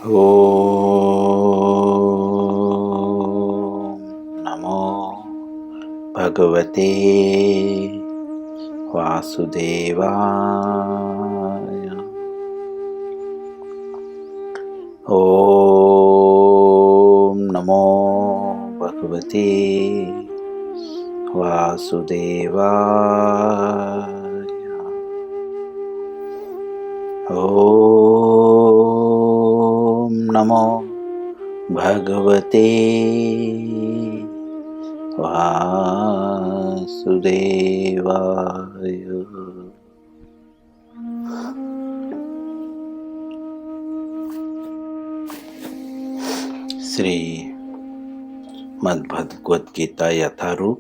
ॐ नमो भगवते वासुदेवाय। ॐ नमो भगवते वासुदेवाय। ॐ नमो भगवते वासुदेवाय। श्री मद्भगवत गीता यथारूप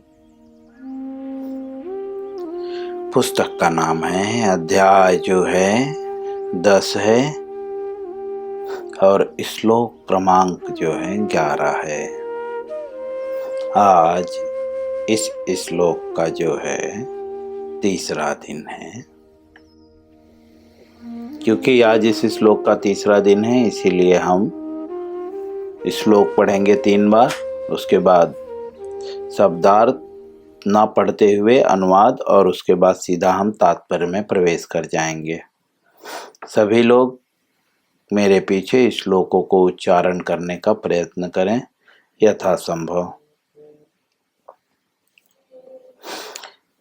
पुस्तक का नाम है। अध्याय जो है 10 है और श्लोक क्रमांक जो है 11 है। आज इस श्लोक का जो है तीसरा दिन है। क्योंकि आज इस श्लोक का तीसरा दिन है, इसीलिए हम श्लोक पढ़ेंगे 3 बार। उसके बाद शब्दार्थ ना पढ़ते हुए अनुवाद, और उसके बाद सीधा हम तात्पर्य में प्रवेश कर जाएंगे। सभी लोग मेरे पीछे श्लोकों को उच्चारण करने का प्रयत्न करें यथासंभव।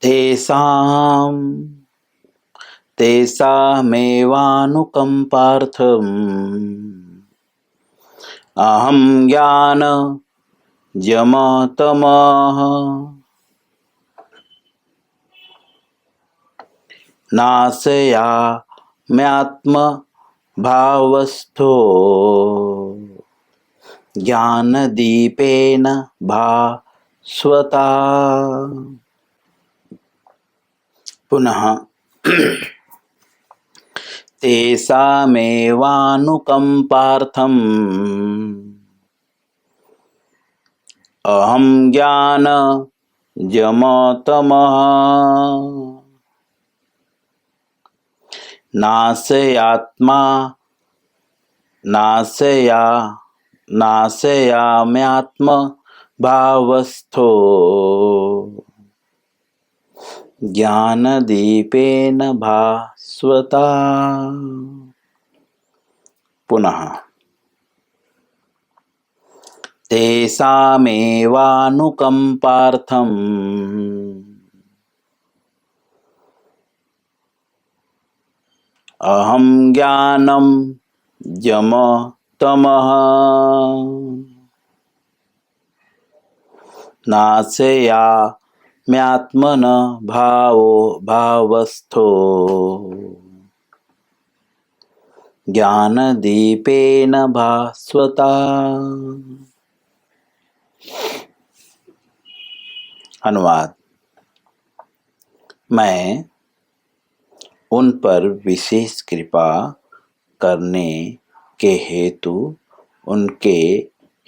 तेषामेवानुकंपार्थम् अहं ज्ञान जमतमः नाशयाम्यात्म भावस्थो ज्ञानदीपेन भास्वता। पुनः तेषामेवानुकंपार्थम् अहं ज्ञान जमतमः नाशयाम्यात्म भावस्थो ज्ञानदीपेन भास्वता। पुनः तेषामेवानुकंपार्थम् अहं ज्ञानं जमतमः नाशयाम्यात्मन भावस्थो ज्ञानदीपेन भास्वता। अनुवाद। मैं उन पर विशेष कृपा करने के हेतु उनके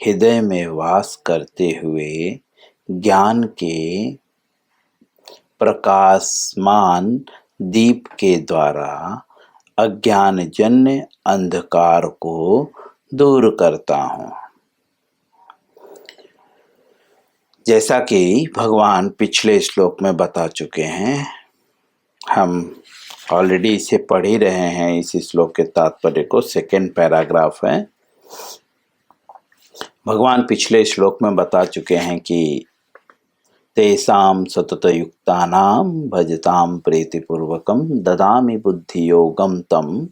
हृदय में वास करते हुए ज्ञान के प्रकाशमान दीप के द्वारा अज्ञानजन्य अंधकार को दूर करता हूँ। जैसा कि भगवान पिछले श्लोक में बता चुके हैं, हम ऑलरेडी इसे पढ़ ही रहे हैं। इस श्लोक के तात्पर्य को 2nd पैराग्राफ है। भगवान पिछले श्लोक में बता चुके हैं कि तेषां सततयुक्तानां भजतां प्रीतिपूर्वकं ददामि बुद्धि योगम तम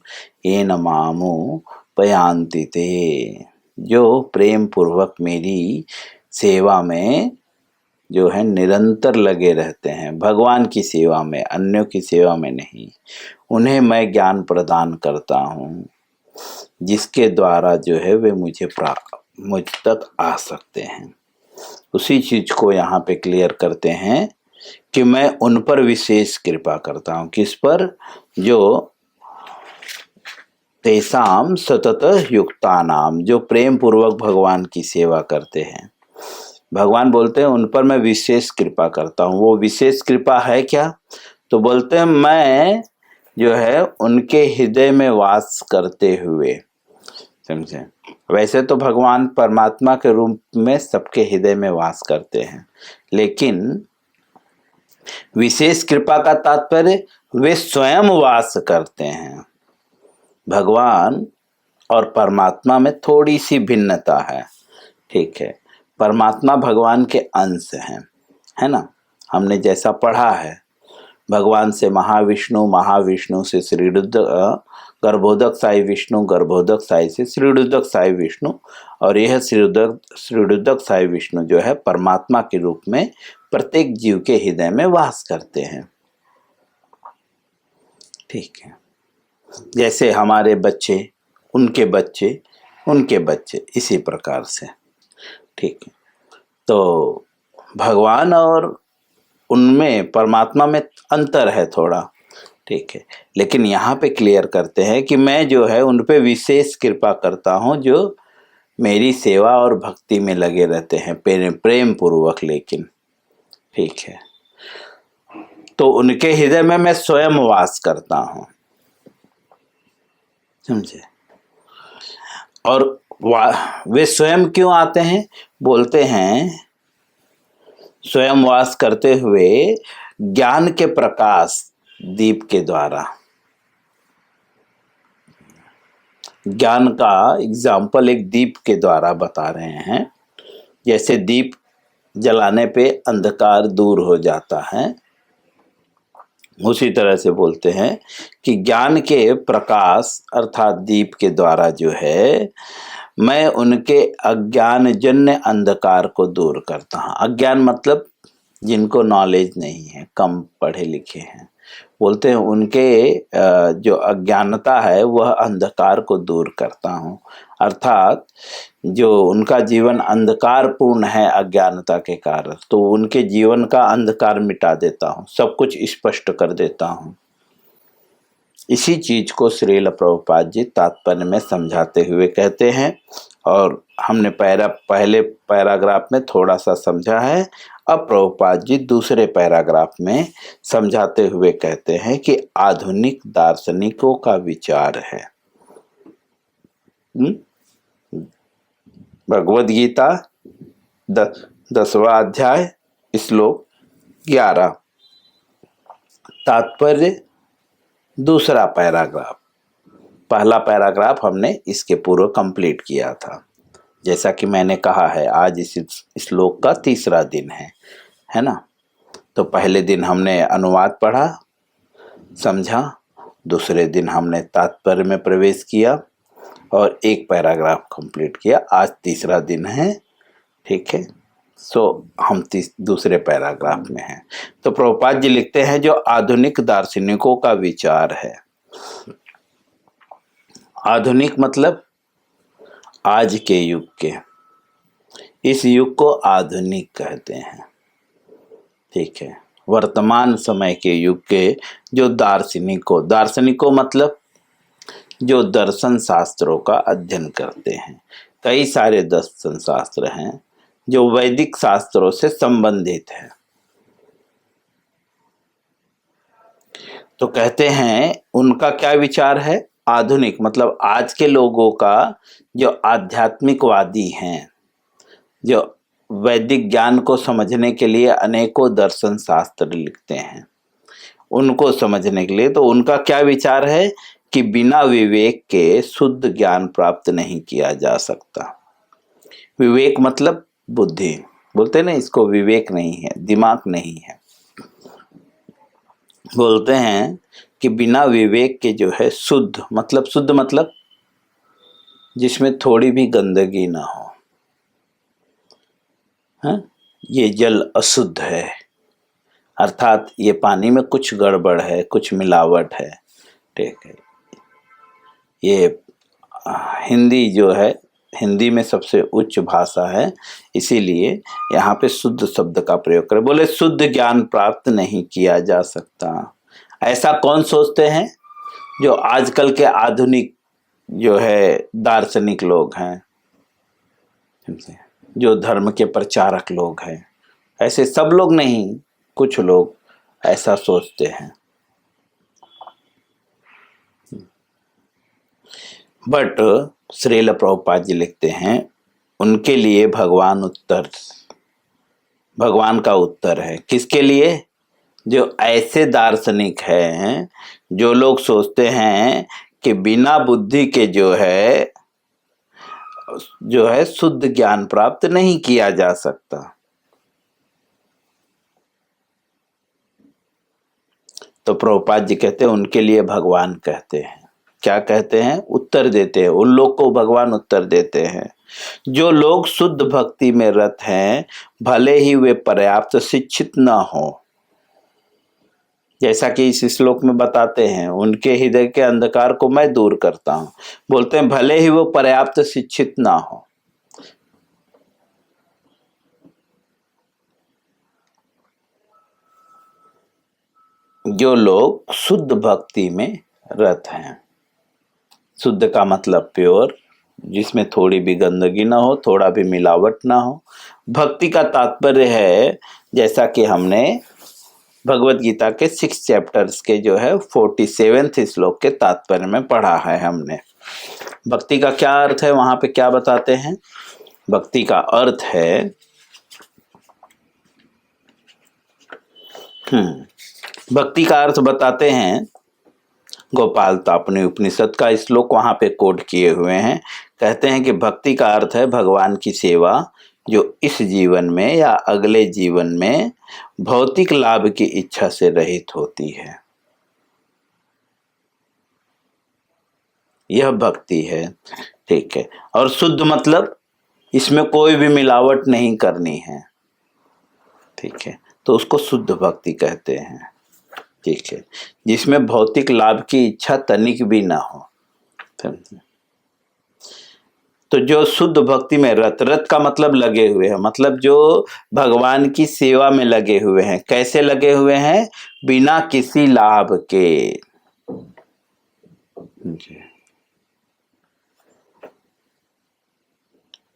येन मामुपयान्ति ते। जो प्रेम पूर्वक मेरी सेवा में जो है निरंतर लगे रहते हैं, भगवान की सेवा में, अन्यों की सेवा में नहीं, उन्हें मैं ज्ञान प्रदान करता हूँ, जिसके द्वारा जो है वे मुझ तक आ सकते हैं। उसी चीज को यहाँ पे क्लियर करते हैं कि मैं उन पर विशेष कृपा करता हूँ। किस पर? जो तेषाम सतत युक्तानाम, जो प्रेम पूर्वक भगवान की सेवा करते हैं। भगवान बोलते हैं उन पर मैं विशेष कृपा करता हूँ। वो विशेष कृपा है क्या? तो बोलते हैं मैं जो है उनके हृदय में वास करते हुए, समझे। वैसे तो भगवान परमात्मा के रूप में सबके हृदय में वास करते हैं, लेकिन विशेष कृपा का तात्पर्य वे स्वयं वास करते हैं। भगवान और परमात्मा में थोड़ी सी भिन्नता है, ठीक है। परमात्मा भगवान के अंश हैं, है ना। हमने जैसा पढ़ा है, भगवान से महाविष्णु, महाविष्णु से श्रीरुद्र, गर्भोदक साई विष्णु, गर्भोदक साई से श्रीरुद्रक साई विष्णु, और यह श्रीरुद्रक साई विष्णु जो है परमात्मा के रूप में प्रत्येक जीव के हृदय में वास करते हैं, ठीक है। जैसे हमारे बच्चे, उनके बच्चे, उनके बच्चे, इसी प्रकार से, ठीक है। तो भगवान और उनमें, परमात्मा में अंतर है थोड़ा, ठीक है। लेकिन यहाँ पे क्लियर करते हैं कि मैं जो है उन पे विशेष कृपा करता हूँ, जो मेरी सेवा और भक्ति में लगे रहते हैं प्रेम पूर्वक, लेकिन ठीक है। तो उनके हृदय में मैं स्वयं वास करता हूँ, समझे। और वे स्वयं क्यों आते हैं? बोलते हैं स्वयं वास करते हुए ज्ञान के प्रकाश दीप के द्वारा। ज्ञान का एग्जाम्पल एक दीप के द्वारा बता रहे हैं। जैसे दीप जलाने पे अंधकार दूर हो जाता है, उसी तरह से बोलते हैं कि ज्ञान के प्रकाश अर्थात दीप के द्वारा जो है मैं उनके अज्ञान जन्य अंधकार को दूर करता हूँ। अज्ञान मतलब जिनको नॉलेज नहीं है, कम पढ़े लिखे हैं, बोलते हैं उनके जो अज्ञानता है वह अंधकार को दूर करता हूँ। अर्थात जो उनका जीवन अंधकार पूर्ण है अज्ञानता के कारण, तो उनके जीवन का अंधकार मिटा देता हूँ, सब कुछ स्पष्ट कर देता हूँ। इसी चीज को श्रील प्रभुपाद जी तात्पर्य में समझाते हुए कहते हैं, और हमने पहले पैराग्राफ में थोड़ा सा समझा है। अब प्रभुपाद जी दूसरे पैराग्राफ में समझाते हुए कहते हैं कि आधुनिक दार्शनिकों का विचार है। भगवद गीता 10वां अध्याय श्लोक 11, तात्पर्य दूसरा पैराग्राफ। पहला पैराग्राफ हमने इसके पूर्व कंप्लीट किया था। जैसा कि मैंने कहा है, आज इस श्लोक का तीसरा दिन है ना। तो पहले दिन हमने अनुवाद पढ़ा, समझा, दूसरे दिन हमने तात्पर्य में प्रवेश किया और एक पैराग्राफ कंप्लीट किया। आज तीसरा दिन है, ठीक है। सो हम दूसरे पैराग्राफ में हैं। तो प्रभुपाद जी लिखते हैं जो आधुनिक दार्शनिकों का विचार है। आधुनिक मतलब आज के युग के, इस युग को आधुनिक कहते हैं, ठीक है। वर्तमान समय के युग के जो दार्शनिकों मतलब जो दर्शन शास्त्रों का अध्ययन करते हैं। कई सारे दर्शन शास्त्र हैं जो वैदिक शास्त्रों से संबंधित है। तो कहते हैं उनका क्या विचार है? आधुनिक मतलब आज के लोगों का जो आध्यात्मिकवादी हैं, जो वैदिक ज्ञान को समझने के लिए अनेकों दर्शन शास्त्र लिखते हैं, उनको समझने के लिए तो उनका क्या विचार है कि बिना विवेक के शुद्ध ज्ञान प्राप्त नहीं किया जा सकता। विवेक मतलब बुद्धि, बोलते ना इसको विवेक नहीं है, दिमाग नहीं है। बोलते हैं कि बिना विवेक के जो है शुद्ध मतलब जिसमें थोड़ी भी गंदगी ना हो, है? ये जल अशुद्ध है, अर्थात ये पानी में कुछ गड़बड़ है, कुछ मिलावट है, ठीक है। ये हिंदी जो है, हिंदी में सबसे उच्च भाषा है, इसीलिए यहाँ पे शुद्ध शब्द का प्रयोग करें। बोले शुद्ध ज्ञान प्राप्त नहीं किया जा सकता। ऐसा कौन सोचते हैं? जो आजकल के आधुनिक जो है दार्शनिक लोग हैं, जो धर्म के प्रचारक लोग हैं। ऐसे सब लोग नहीं, कुछ लोग ऐसा सोचते हैं। बट श्रील प्रभुपाद जी लिखते हैं, उनके लिए भगवान का उत्तर है। किसके लिए? जो ऐसे दार्शनिक हैं, जो लोग सोचते हैं कि बिना बुद्धि के जो है शुद्ध ज्ञान प्राप्त नहीं किया जा सकता। तो प्रभुपाद जी कहते हैं उनके लिए भगवान कहते हैं। क्या कहते हैं? उत्तर देते हैं। उन लोग को भगवान उत्तर देते हैं जो लोग शुद्ध भक्ति में रत हैं, भले ही वे पर्याप्त शिक्षित न हो। जैसा कि इस श्लोक में बताते हैं, उनके हृदय के अंधकार को मैं दूर करता हूं। बोलते हैं भले ही वो पर्याप्त शिक्षित ना हो। जो लोग शुद्ध भक्ति में रत हैं, शुद्ध का मतलब प्योर, जिसमें थोड़ी भी गंदगी ना हो, थोड़ा भी मिलावट ना हो। भक्ति का तात्पर्य है, जैसा कि हमने भगवत गीता के 6 चैप्टर्स के 47वें श्लोक के तात्पर्य में पढ़ा है हमने। भक्ति का क्या अर्थ है, वहां पे क्या बताते हैं? भक्ति का अर्थ है भक्ति का अर्थ बताते हैं गोपाल तो अपने उपनिषद का श्लोक वहां पे कोट किए हुए हैं। कहते हैं कि भक्ति का अर्थ है भगवान की सेवा जो इस जीवन में या अगले जीवन में भौतिक लाभ की इच्छा से रहित होती है। यह भक्ति है। ठीक है। और शुद्ध मतलब इसमें कोई भी मिलावट नहीं करनी है। ठीक है, तो उसको शुद्ध भक्ति कहते हैं। ठीक है, जिसमें भौतिक लाभ की इच्छा तनिक भी ना हो। तो जो शुद्ध भक्ति में रत का मतलब लगे हुए हैं, मतलब जो भगवान की सेवा में लगे हुए हैं। कैसे लगे हुए हैं? बिना किसी लाभ के।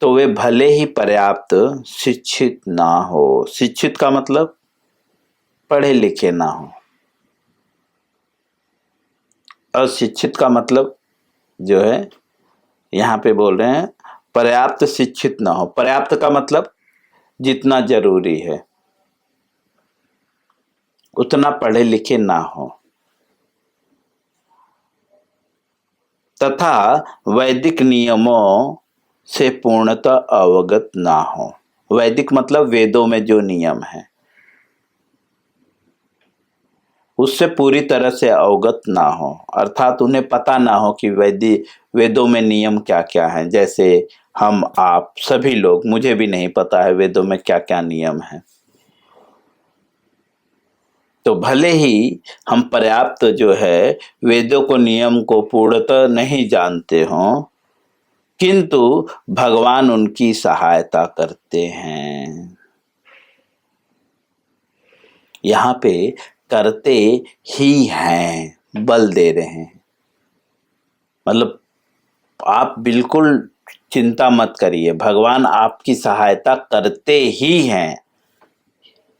तो वे भले ही पर्याप्त शिक्षित ना हो। शिक्षित का मतलब पढ़े लिखे ना हो। अशिक्षित का मतलब जो है यहाँ पे बोल रहे हैं पर्याप्त शिक्षित ना हो। पर्याप्त का मतलब जितना जरूरी है उतना पढ़े लिखे ना हो, तथा वैदिक नियमों से पूर्णतः अवगत ना हो। वैदिक मतलब वेदों में जो नियम है उससे पूरी तरह से अवगत ना हो, अर्थात उन्हें पता ना हो कि वेदों में नियम क्या क्या हैं। जैसे हम आप सभी लोग, मुझे भी नहीं पता है वेदों में क्या क्या नियम है। तो भले ही हम पर्याप्त वेदों को नियम को पूर्णतः नहीं जानते हों, किंतु भगवान उनकी सहायता करते हैं। यहाँ पे करते ही हैं, बल दे रहे हैं। मतलब आप बिल्कुल चिंता मत करिए, भगवान आपकी सहायता करते ही हैं।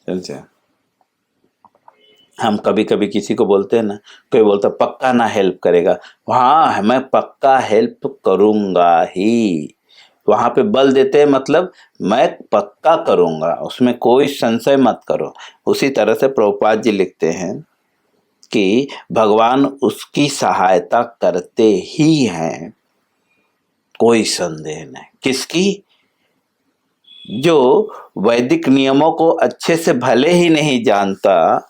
समझे? हम कभी कभी किसी को बोलते हैं ना, कोई बोलता पक्का ना हेल्प करेगा। हाँ, मैं पक्का हेल्प करूंगा ही। वहां पे बल देते हैं, मतलब मैं पक्का करूंगा, उसमें कोई संशय मत करो। उसी तरह से प्रभुपाद जी लिखते हैं कि भगवान उसकी सहायता करते ही हैं, कोई संदेह नहीं। किसकी? जो वैदिक नियमों को अच्छे से भले ही नहीं जानता,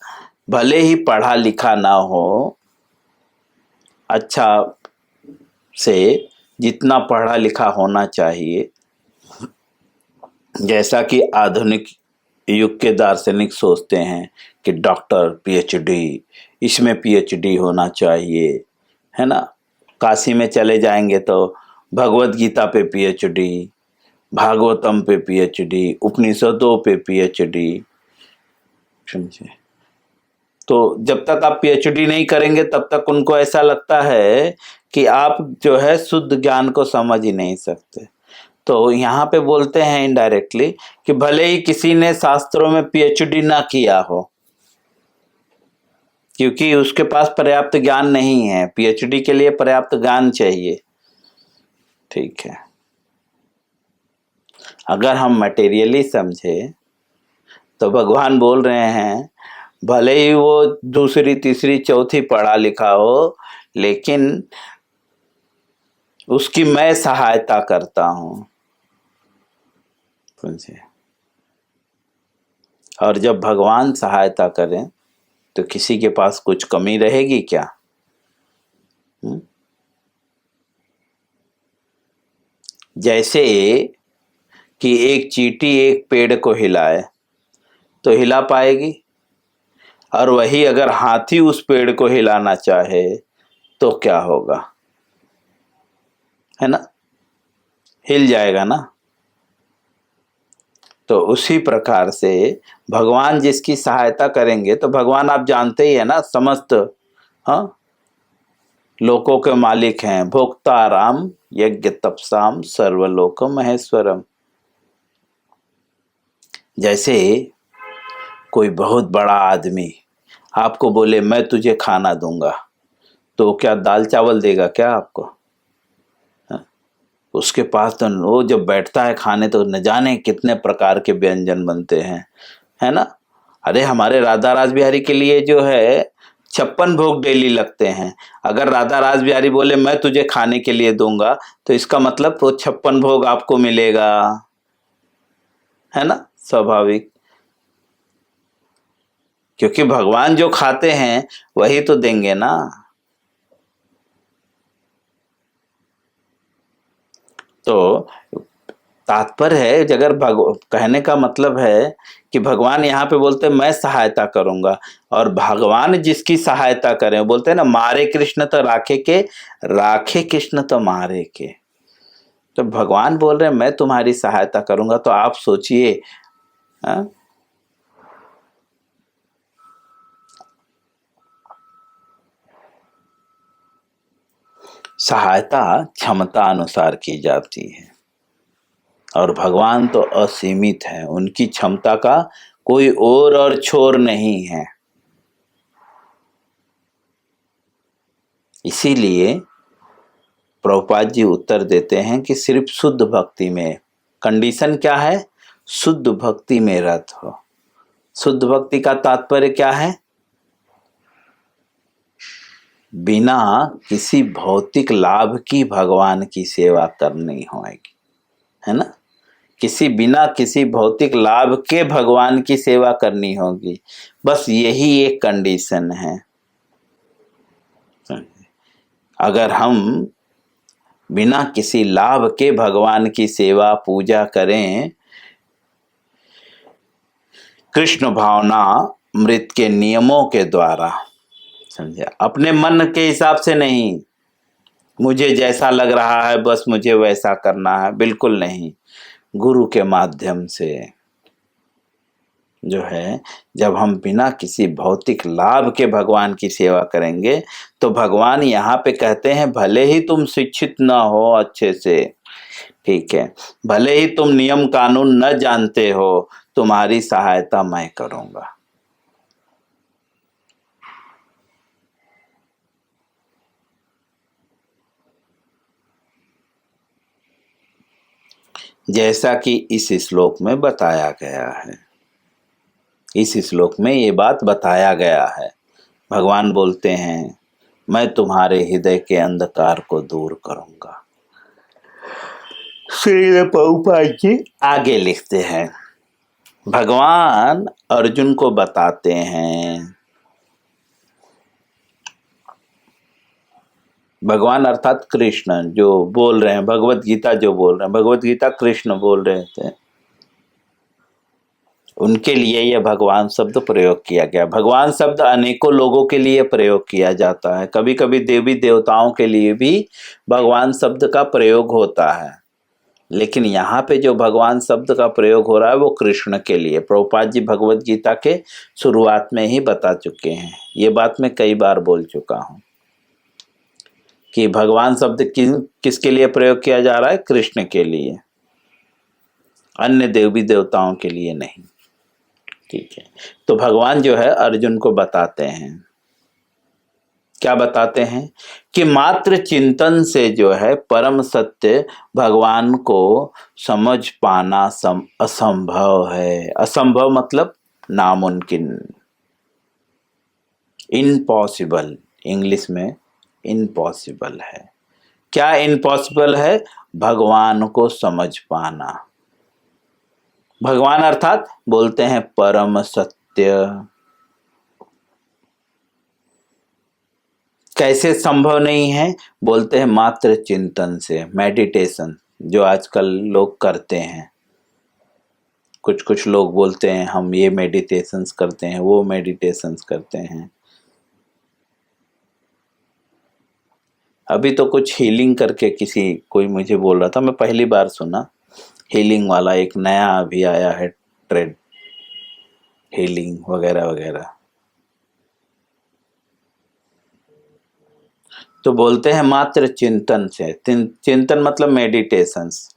भले ही पढ़ा लिखा ना हो, अच्छा से जितना पढ़ा लिखा होना चाहिए, जैसा कि आधुनिक युग के दार्शनिक सोचते हैं कि डॉक्टर पीएचडी, इसमें पीएचडी होना चाहिए, है ना। काशी में चले जाएंगे तो भगवत गीता पे पीएचडी, भागवतम पे पीएचडी, उपनिषदों पे पीएचडी। समझे? तो जब तक आप पीएचडी नहीं करेंगे तब तक उनको ऐसा लगता है कि आप शुद्ध ज्ञान को समझ ही नहीं सकते। तो यहाँ पे बोलते हैं इनडायरेक्टली कि भले ही किसी ने शास्त्रों में पीएचडी ना किया हो, क्योंकि उसके पास पर्याप्त ज्ञान नहीं है। पीएचडी के लिए पर्याप्त ज्ञान चाहिए। ठीक है, अगर हम मटेरियली समझे तो भगवान बोल रहे हैं भले ही वो दूसरी तीसरी चौथी पढ़ा लिखा हो, लेकिन उसकी मैं सहायता करता हूं, समझे। और जब भगवान सहायता करें तो किसी के पास कुछ कमी रहेगी क्या? जैसे कि एक चींटी एक पेड़ को हिलाए तो हिला पाएगी, और वही अगर हाथी उस पेड़ को हिलाना चाहे तो क्या होगा? है ना, हिल जाएगा ना। तो उसी प्रकार से भगवान जिसकी सहायता करेंगे, तो भगवान आप जानते ही है ना, समस्त हाँ लोकों के मालिक हैं, भोक्ता राम यज्ञ तपसाम सर्वलोक महेश्वरम। जैसे कोई बहुत बड़ा आदमी आपको बोले मैं तुझे खाना दूंगा, तो क्या दाल चावल देगा क्या आपको? हाँ? उसके पास तो वो जब बैठता है खाने तो न जाने कितने प्रकार के व्यंजन बनते हैं, है ना। अरे हमारे राधा रास बिहारी के लिए जो है 56 भोग डेली लगते हैं। अगर राधा रास बिहारी बोले मैं तुझे खाने के लिए दूंगा, तो इसका मतलब वो 56 भोग आपको मिलेगा, है ना, स्वाभाविक। क्योंकि भगवान जो खाते हैं वही तो देंगे ना। तो तात्पर्य है, अगर कहने का मतलब है कि भगवान यहाँ पे बोलते हैं मैं सहायता करूंगा, और भगवान जिसकी सहायता करें, बोलते हैं ना मारे कृष्ण तो राखे के, राखे कृष्ण तो मारे के। तो भगवान बोल रहे हैं मैं तुम्हारी सहायता करूंगा, तो आप सोचिए, हाँ? सहायता क्षमता अनुसार की जाती है, और भगवान तो असीमित है, उनकी क्षमता का कोई और छोर नहीं है। इसीलिए प्रभुपाद जी उत्तर देते हैं कि सिर्फ शुद्ध भक्ति में, कंडीशन क्या है? शुद्ध भक्ति में रत हो। शुद्ध भक्ति का तात्पर्य क्या है? बिना किसी भौतिक लाभ की भगवान की सेवा करनी होगी, है ना। बिना किसी भौतिक लाभ के भगवान की सेवा करनी होगी, बस यही एक कंडीशन है। अगर हम बिना किसी लाभ के भगवान की सेवा पूजा करें, कृष्ण भावना मृत के नियमों के द्वारा, समझे, अपने मन के हिसाब से नहीं, मुझे जैसा लग रहा है बस मुझे वैसा करना है, बिल्कुल नहीं। गुरु के माध्यम से जो है, जब हम बिना किसी भौतिक लाभ के भगवान की सेवा करेंगे, तो भगवान यहाँ पे कहते हैं भले ही तुम शिक्षित ना हो अच्छे से, ठीक है, भले ही तुम नियम कानून न जानते हो, तुम्हारी सहायता मैं करूंगा। जैसा कि इस श्लोक में बताया गया है, इस श्लोक में ये बात बताया गया है। भगवान बोलते हैं मैं तुम्हारे हृदय के अंधकार को दूर करूंगा। श्री प्रभुपाद जी आगे लिखते हैं, भगवान अर्जुन को बताते हैं, भगवान अर्थात कृष्ण जो बोल रहे हैं, भगवत गीता जो बोल रहे हैं, भगवत गीता कृष्ण बोल रहे थे, उनके लिए यह भगवान शब्द प्रयोग किया गया। भगवान शब्द अनेकों लोगों के लिए प्रयोग किया जाता है, कभी कभी देवी देवताओं के लिए भी भगवान शब्द का प्रयोग होता है, लेकिन यहाँ पे जो भगवान शब्द का प्रयोग हो रहा है वो कृष्ण के लिए। प्रभुपाद जी भगवत गीता के शुरुआत में ही बता चुके हैं, ये बात मैं कई बार बोल चुका हूँ कि भगवान शब्द किसके लिए प्रयोग किया जा रहा है? कृष्ण के लिए, अन्य देवी देवताओं के लिए नहीं, ठीक है। तो भगवान जो है अर्जुन को बताते हैं क्या बताते हैं कि मात्र चिंतन से जो है परम सत्य भगवान को समझ पाना असंभव है। असंभव मतलब नामुमकिन, इम्पॉसिबल, इंग्लिश में इम्पॉसिबल है। क्या इम्पॉसिबल है? भगवान को समझ पाना। भगवान अर्थात बोलते हैं परम सत्य। कैसे संभव नहीं है? बोलते हैं मात्र चिंतन से, मेडिटेशन जो आजकल लोग करते हैं। कुछ कुछ लोग बोलते हैं हम ये मेडिटेशंस करते हैं, वो मेडिटेशंस करते हैं। अभी तो कुछ हीलिंग करके कोई मुझे बोल रहा था, मैं पहली बार सुना। हीलिंग वाला एक नया अभी आया है ट्रेंड, हीलिंग वगैरह वगैरह। तो बोलते हैं मात्र चिंतन से, चिंतन मतलब मेडिटेशंस।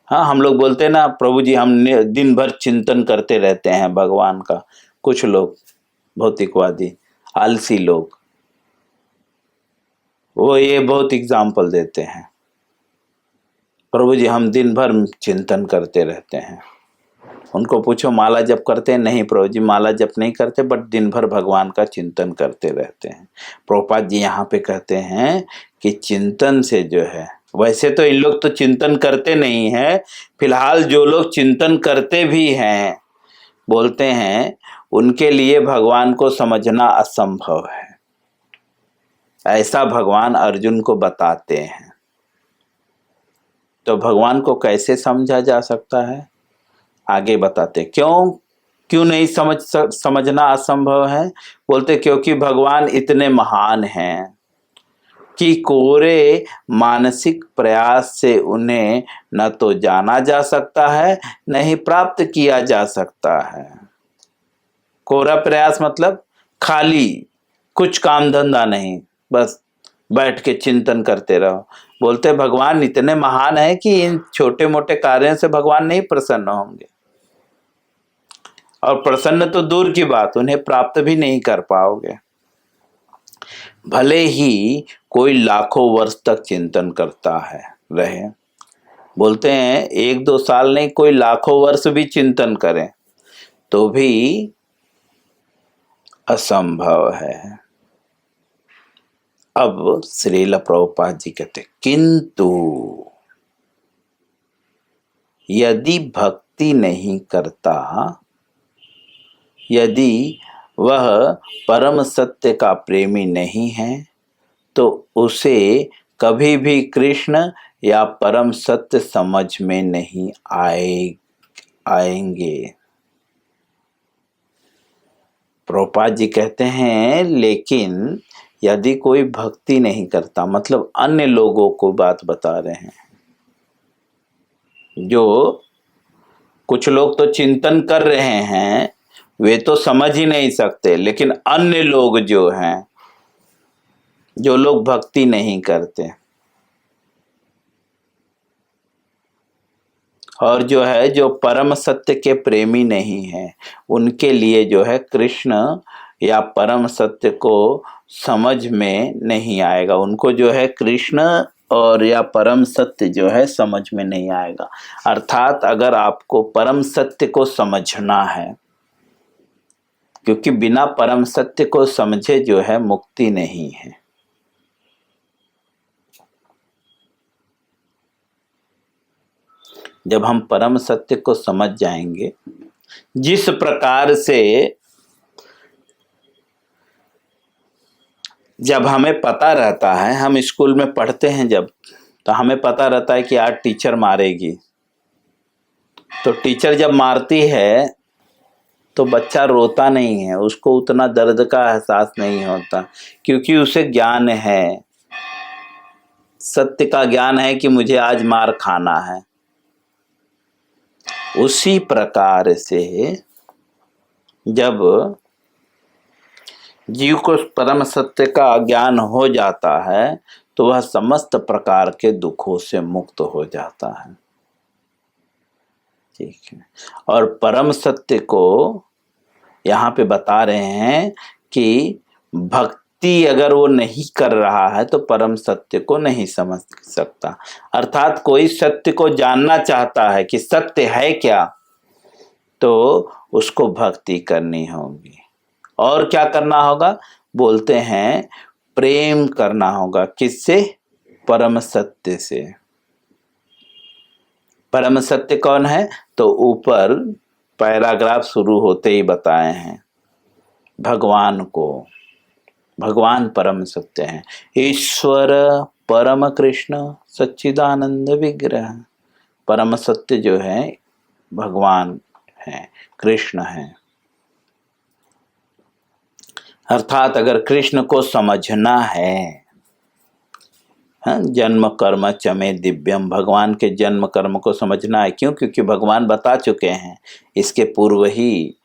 हाँ, हम लोग बोलते हैं ना प्रभु जी हम दिन भर चिंतन करते रहते हैं भगवान का। कुछ लोग भौतिकवादी आलसी लोग वो ये बहुत एग्जाम्पल देते हैं, प्रभु जी हम दिन भर चिंतन करते रहते हैं। उनको पूछो माला जप करते हैं? नहीं प्रभु जी माला जप नहीं करते, बट दिन भर भगवान का चिंतन करते रहते हैं। प्रभुपाद जी यहाँ पे कहते हैं कि चिंतन से जो है, वैसे तो इन लोग तो चिंतन करते नहीं है, फिलहाल जो लोग चिंतन करते भी हैं बोलते हैं उनके लिए भगवान को समझना असंभव है। ऐसा भगवान अर्जुन को बताते हैं। तो भगवान को कैसे समझा जा सकता है? आगे बताते क्यों नहीं समझना असंभव है? बोलते क्योंकि भगवान इतने महान हैं कि कोरे मानसिक प्रयास से उन्हें न तो जाना जा सकता है न ही प्राप्त किया जा सकता है। कोरा प्रयास मतलब खाली, कुछ काम धंधा नहीं, बस बैठ के चिंतन करते रहो। बोलते भगवान इतने महान है कि इन छोटे मोटे कार्यों से भगवान नहीं प्रसन्न होंगे, और प्रसन्न तो दूर की बात, उन्हें प्राप्त भी नहीं कर पाओगे। भले ही कोई लाखों वर्ष तक चिंतन करता है रहे, बोलते हैं 1-2 साल नहीं, कोई लाखों वर्ष भी चिंतन करें तो भी असंभव है। अब श्रील प्रभुपाद जी कहते किंतु यदि भक्ति नहीं करता, यदि वह परम सत्य का प्रेमी नहीं है तो उसे कभी भी कृष्ण या परम सत्य समझ में नहीं आएंगे। प्रभुपाद जी कहते हैं लेकिन यदि कोई भक्ति नहीं करता, मतलब अन्य लोगों को बात बता रहे हैं, जो कुछ लोग तो चिंतन कर रहे हैं वे तो समझ ही नहीं सकते, लेकिन अन्य लोग जो हैं, जो लोग भक्ति नहीं करते और जो है जो परम सत्य के प्रेमी नहीं है, उनके लिए जो है कृष्ण या परम सत्य को समझ में नहीं आएगा। उनको जो है कृष्ण और या परम सत्य जो है समझ में नहीं आएगा। अर्थात अगर आपको परम सत्य को समझना है, क्योंकि बिना परम सत्य को समझे जो है मुक्ति नहीं है। जब हम परम सत्य को समझ जाएंगे, जिस प्रकार से जब हमें पता रहता है, हम स्कूल में पढ़ते हैं जब, तो हमें पता रहता है कि आज टीचर मारेगी, तो टीचर जब मारती है तो बच्चा रोता नहीं है, उसको उतना दर्द का एहसास नहीं होता, क्योंकि उसे ज्ञान है, सत्य का ज्ञान है कि मुझे आज मार खाना है। उसी प्रकार से जब जीव को परम सत्य का ज्ञान हो जाता है तो वह समस्त प्रकार के दुखों से मुक्त हो जाता है। ठीक है, और परम सत्य को यहाँ पे बता रहे हैं कि भक्ति अगर वो नहीं कर रहा है तो परम सत्य को नहीं समझ सकता। अर्थात कोई सत्य को जानना चाहता है कि सत्य है क्या, तो उसको भक्ति करनी होगी। और क्या करना होगा? बोलते हैं प्रेम करना होगा। किससे? परम सत्य से। परम सत्य कौन है? तो ऊपर पैराग्राफ शुरू होते ही बताए हैं, भगवान को। भगवान परम सत्य है। ईश्वर परम कृष्ण सच्चिदानंद विग्रह। परम सत्य जो है भगवान है, कृष्ण है। अर्थात अगर कृष्ण को समझना है, जन्म कर्म चमे दिव्यम, भगवान के जन्म कर्म को समझना है। क्यों? क्योंकि भगवान बता चुके हैं इसके पूर्व ही,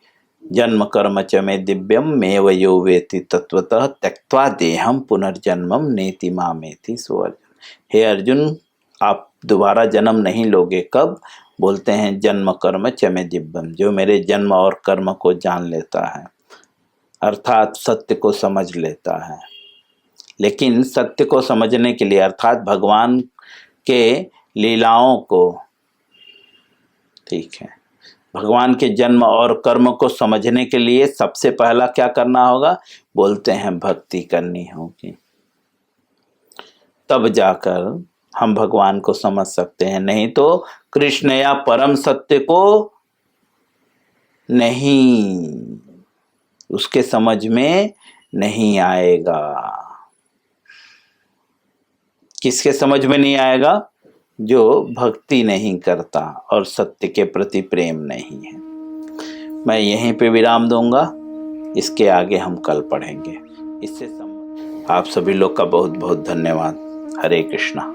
जन्म कर्म चमे दिव्यम मेव यो वेति तत्वतः त्यक्त्वा देहम पुनर्जन्मम नेति मामेति सो अर्जुन। हे अर्जुन, आप दोबारा जन्म नहीं लोगे। कब? बोलते हैं जन्म कर्म चमे दिव्यम, जो मेरे जन्म और कर्म को जान लेता है, अर्थात सत्य को समझ लेता है। लेकिन सत्य को समझने के लिए, अर्थात भगवान के लीलाओं को, ठीक है, भगवान के जन्म और कर्म को समझने के लिए सबसे पहला क्या करना होगा? बोलते हैं भक्ति करनी होगी। तब जाकर हम भगवान को समझ सकते हैं, नहीं तो कृष्ण या परम सत्य को नहीं, उसके समझ में नहीं आएगा। किसके समझ में नहीं आएगा? जो भक्ति नहीं करता और सत्य के प्रति प्रेम नहीं है। मैं यहीं पे विराम दूंगा, इसके आगे हम कल पढ़ेंगे। इससे आप सभी लोग का बहुत बहुत धन्यवाद। हरे कृष्णा।